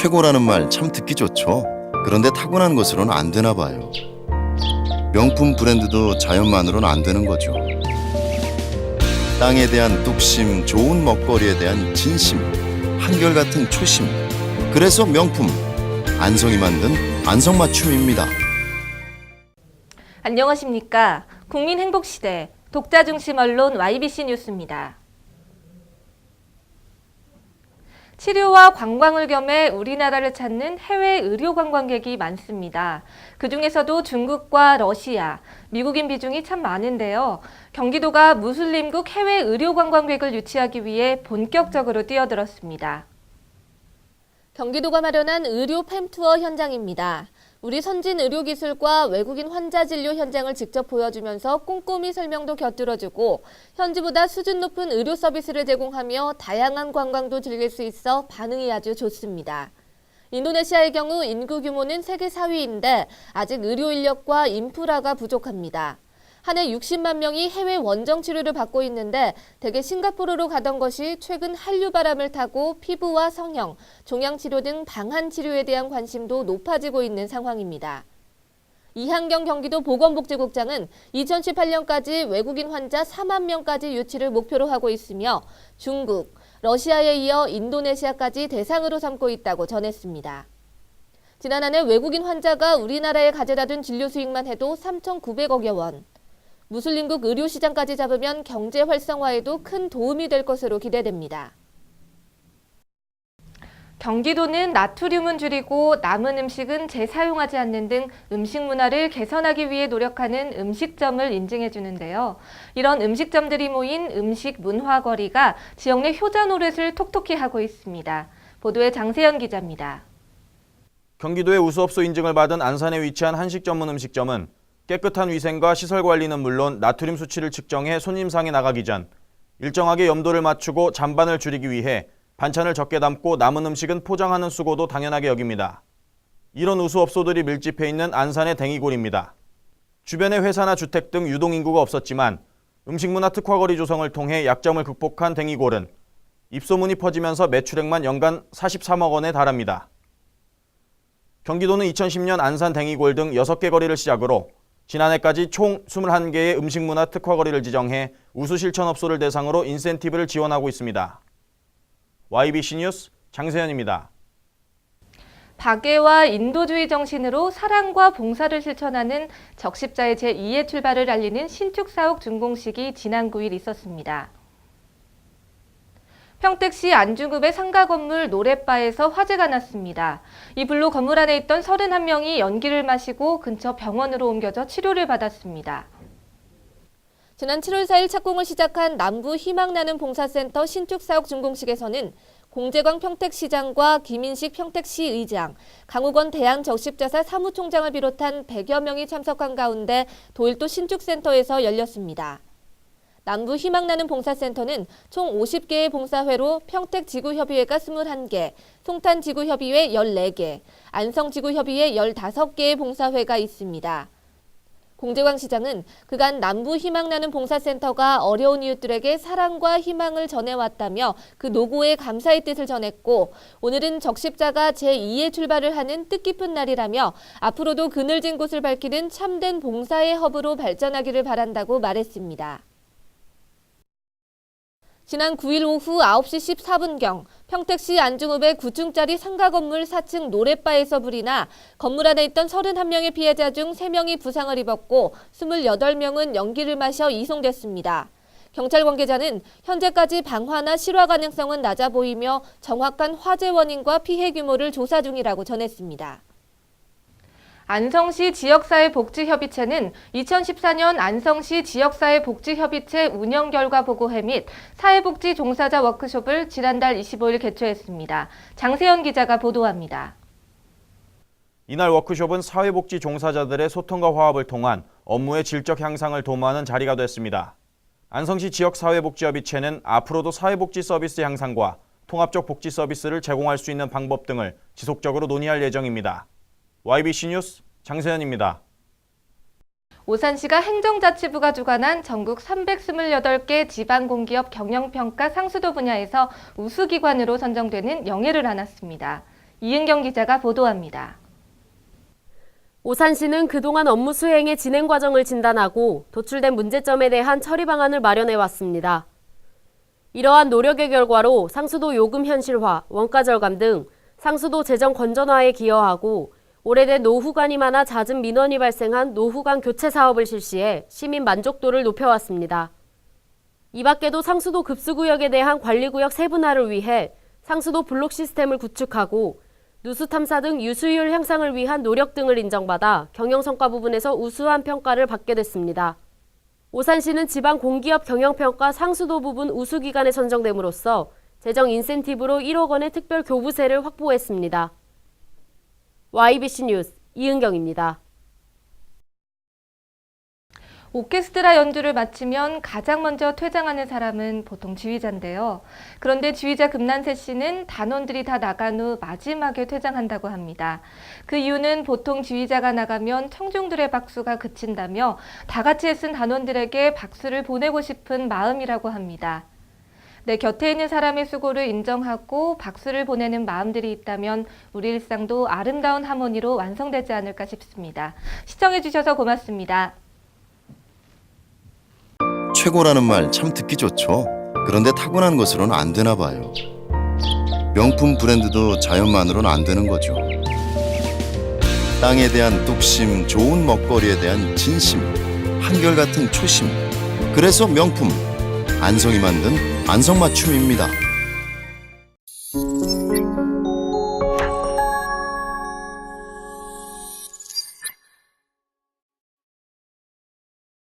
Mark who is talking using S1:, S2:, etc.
S1: 최고라는 말 참 듣기 좋죠. 그런데 타고난 것으로는 안 되나 봐요. 명품 브랜드도 자연만으로는 안 되는 거죠. 땅에 대한 뚝심, 좋은 먹거리에 대한 진심, 한결같은 초심. 그래서 명품, 안성이 만든 안성맞춤입니다.
S2: 안녕하십니까. 국민행복시대 독자중심 언론 YBC 뉴스입니다. 치료와 관광을 겸해 우리나라를 찾는 해외 의료 관광객이 많습니다. 그중에서도 중국과 러시아, 미국인 비중이 참 많은데요. 경기도가 무슬림국 해외 의료 관광객을 유치하기 위해 본격적으로 뛰어들었습니다. 경기도가 마련한 의료 팸투어 현장입니다. 우리 선진 의료기술과 외국인 환자 진료 현장을 직접 보여주면서 꼼꼼히 설명도 곁들여주고 현지보다 수준 높은 의료 서비스를 제공하며 다양한 관광도 즐길 수 있어 반응이 아주 좋습니다. 인도네시아의 경우 인구 규모는 세계 4위인데 아직 의료 인력과 인프라가 부족합니다. 한 해 60만 명이 해외 원정 치료를 받고 있는데 대개 싱가포르로 가던 것이 최근 한류 바람을 타고 피부와 성형, 종양치료 등 방한 치료에 대한 관심도 높아지고 있는 상황입니다. 이한경 경기도 보건복지국장은 2018년까지 외국인 환자 4만 명까지 유치를 목표로 하고 있으며 중국, 러시아에 이어 인도네시아까지 대상으로 삼고 있다고 전했습니다. 지난 한 해 외국인 환자가 우리나라에 가져다 둔 진료 수익만 해도 3,900억여 원. 무슬림국 의료시장까지 잡으면 경제 활성화에도 큰 도움이 될 것으로 기대됩니다. 경기도는 나트륨은 줄이고 남은 음식은 재사용하지 않는 등 음식 문화를 개선하기 위해 노력하는 음식점을 인증해 주는데요. 이런 음식점들이 모인 음식 문화거리가 지역 내 효자 노릇을 톡톡히 하고 있습니다. 보도에 장세현 기자입니다.
S3: 경기도의 우수업소 인증을 받은 안산에 위치한 한식 전문 음식점은 깨끗한 위생과 시설 관리는 물론 나트륨 수치를 측정해 손님상에 나가기 전 일정하게 염도를 맞추고 잔반을 줄이기 위해 반찬을 적게 담고 남은 음식은 포장하는 수고도 당연하게 여깁니다. 이런 우수업소들이 밀집해 있는 안산의 댕이골입니다. 주변에 회사나 주택 등 유동인구가 없었지만 음식문화 특화거리 조성을 통해 약점을 극복한 댕이골은 입소문이 퍼지면서 매출액만 연간 43억 원에 달합니다. 경기도는 2010년 안산 댕이골 등 6개 거리를 시작으로 지난해까지 총 21개의 음식문화 특화거리를 지정해 우수 실천업소를 대상으로 인센티브를 지원하고 있습니다. YBC 뉴스 장세현입니다.
S2: 박애와 인도주의 정신으로 사랑과 봉사를 실천하는 적십자의 제2의 출발을 알리는 신축사옥 준공식이 지난 9일 있었습니다. 평택시 안중읍의 상가 건물 노랫바에서 화재가 났습니다. 이 불로 건물 안에 있던 31명이 연기를 마시고 근처 병원으로 옮겨져 치료를 받았습니다. 지난 7월 4일 착공을 시작한 남부 희망나는 봉사센터 신축사옥 준공식에서는 공재광 평택시장과 김인식 평택시 의장, 강우건 대한적십자사 사무총장을 비롯한 100여 명이 참석한 가운데 도일도 신축센터에서 열렸습니다. 남부 희망나는 봉사센터는 총 50개의 봉사회로 평택지구협의회가 21개, 송탄지구협의회 14개, 안성지구협의회 15개의 봉사회가 있습니다. 공재광 시장은 그간 남부 희망나는 봉사센터가 어려운 이웃들에게 사랑과 희망을 전해왔다며 그 노고에 감사의 뜻을 전했고 오늘은 적십자가 제2의 출발을 하는 뜻깊은 날이라며 앞으로도 그늘진 곳을 밝히는 참된 봉사의 허브로 발전하기를 바란다고 말했습니다. 지난 9일 오후 9시 14분경 평택시 안중읍의 9층짜리 상가 건물 4층 노랫바에서 불이 나 건물 안에 있던 31명의 피해자 중 3명이 부상을 입었고 28명은 연기를 마셔 이송됐습니다. 경찰 관계자는 현재까지 방화나 실화 가능성은 낮아 보이며 정확한 화재 원인과 피해 규모를 조사 중이라고 전했습니다. 안성시 지역사회복지협의체는 2014년 안성시 지역사회복지협의체 운영 결과 보고회 및 사회복지 종사자 워크숍을 지난달 25일 개최했습니다. 장세현 기자가 보도합니다.
S3: 이날 워크숍은 사회복지 종사자들의 소통과 화합을 통한 업무의 질적 향상을 도모하는 자리가 됐습니다. 안성시 지역사회복지협의체는 앞으로도 사회복지 서비스 향상과 통합적 복지 서비스를 제공할 수 있는 방법 등을 지속적으로 논의할 예정입니다. YBC 뉴스 장세현입니다.
S2: 오산시가 행정자치부가 주관한 전국 328개 지방공기업 경영평가 상수도 분야에서 우수기관으로 선정되는 영예를 안았습니다. 이은경 기자가 보도합니다.
S4: 오산시는 그동안 업무 수행의 진행 과정을 진단하고 도출된 문제점에 대한 처리 방안을 마련해 왔습니다. 이러한 노력의 결과로 상수도 요금 현실화, 원가 절감 등 상수도 재정 건전화에 기여하고 오래된 노후관이 많아 잦은 민원이 발생한 노후관 교체 사업을 실시해 시민 만족도를 높여왔습니다. 이 밖에도 상수도 급수구역에 대한 관리구역 세분화를 위해 상수도 블록 시스템을 구축하고 누수 탐사 등 유수율 향상을 위한 노력 등을 인정받아 경영성과 부분에서 우수한 평가를 받게 됐습니다. 오산시는 지방 공기업 경영평가 상수도 부분 우수기관에 선정됨으로써 재정 인센티브로 1억 원의 특별 교부세를 확보했습니다. YBC 뉴스 이은경입니다.
S2: 오케스트라 연주를 마치면 가장 먼저 퇴장하는 사람은 보통 지휘자인데요. 그런데 지휘자 금난세 씨는 단원들이 다 나간 후 마지막에 퇴장한다고 합니다. 그 이유는 보통 지휘자가 나가면 청중들의 박수가 그친다며 다 같이 애쓴 단원들에게 박수를 보내고 싶은 마음이라고 합니다. 내 곁에 있는 사람의 수고를 인정하고 박수를 보내는 마음들이 있다면 우리 일상도 아름다운 하모니로 완성되지 않을까 싶습니다. 시청해주셔서 고맙습니다.
S1: 최고라는 말 참 듣기 좋죠. 그런데 타고난 것으로는 안 되나 봐요. 명품 브랜드도 자연만으로는 안 되는 거죠. 땅에 대한 뚝심, 좋은 먹거리에 대한 진심, 한결같은 초심. 그래서 명품, 안성이 만든 안성맞춤입니다.